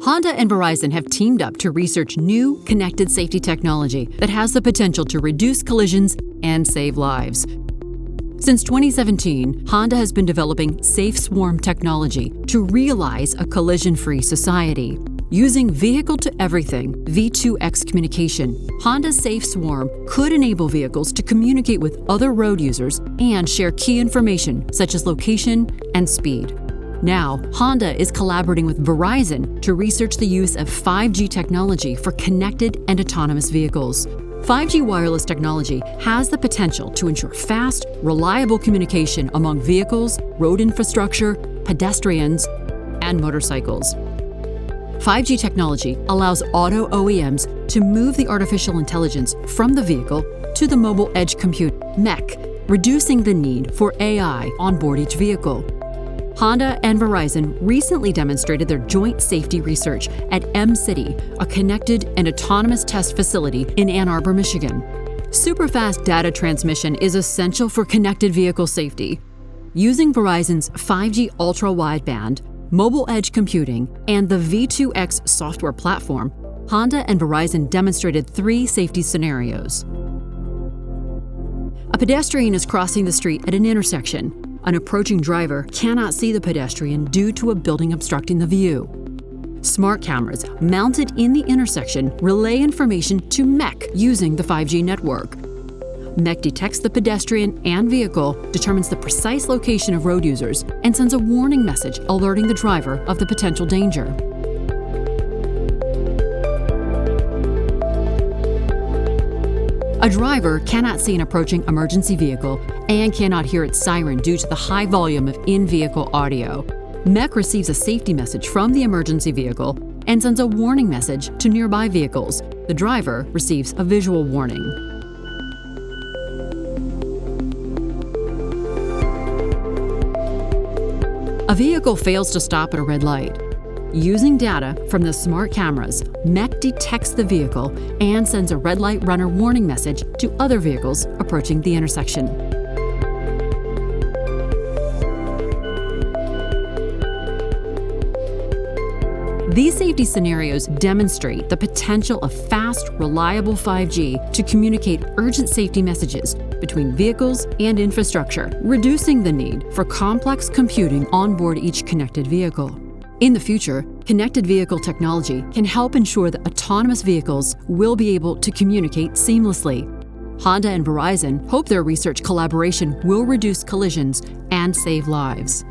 Honda and Verizon have teamed up to research new connected safety technology that has the potential to reduce collisions and save lives. Since 2017, Honda has been developing Safe Swarm technology to realize a collision-free society. Using vehicle-to-everything V2X communication, Honda's Safe Swarm could enable vehicles to communicate with other road users and share key information such as location and speed. Now, Honda is collaborating with Verizon to research the use of 5G technology for connected and autonomous vehicles. 5G wireless technology has the potential to ensure fast, reliable communication among vehicles, road infrastructure, pedestrians, and motorcycles. 5G technology allows auto OEMs to move the artificial intelligence from the vehicle to the mobile edge compute (MEC), reducing the need for AI on board each vehicle. Honda and Verizon recently demonstrated their joint safety research at Mcity, a connected and autonomous test facility in Ann Arbor, Michigan. Superfast data transmission is essential for connected vehicle safety. Using Verizon's 5G ultra-wideband, mobile edge computing, and the V2X software platform, Honda and Verizon demonstrated 3 safety scenarios. A pedestrian is crossing the street at an intersection. An approaching driver cannot see the pedestrian due to a building obstructing the view. Smart cameras mounted in the intersection relay information to MEC using the 5G network. MEC detects the pedestrian and vehicle, determines the precise location of road users, and sends a warning message alerting the driver of the potential danger. A driver cannot see an approaching emergency vehicle and cannot hear its siren due to the high volume of in-vehicle audio. MEC receives a safety message from the emergency vehicle and sends a warning message to nearby vehicles. The driver receives a visual warning. A vehicle fails to stop at a red light. Using data from the smart cameras, MEC detects the vehicle and sends a red light runner warning message to other vehicles approaching the intersection. These safety scenarios demonstrate the potential of fast, reliable 5G to communicate urgent safety messages between vehicles and infrastructure, reducing the need for complex computing on board each connected vehicle. In the future, connected vehicle technology can help ensure that autonomous vehicles will be able to communicate seamlessly. Honda and Verizon hope their research collaboration will reduce collisions and save lives.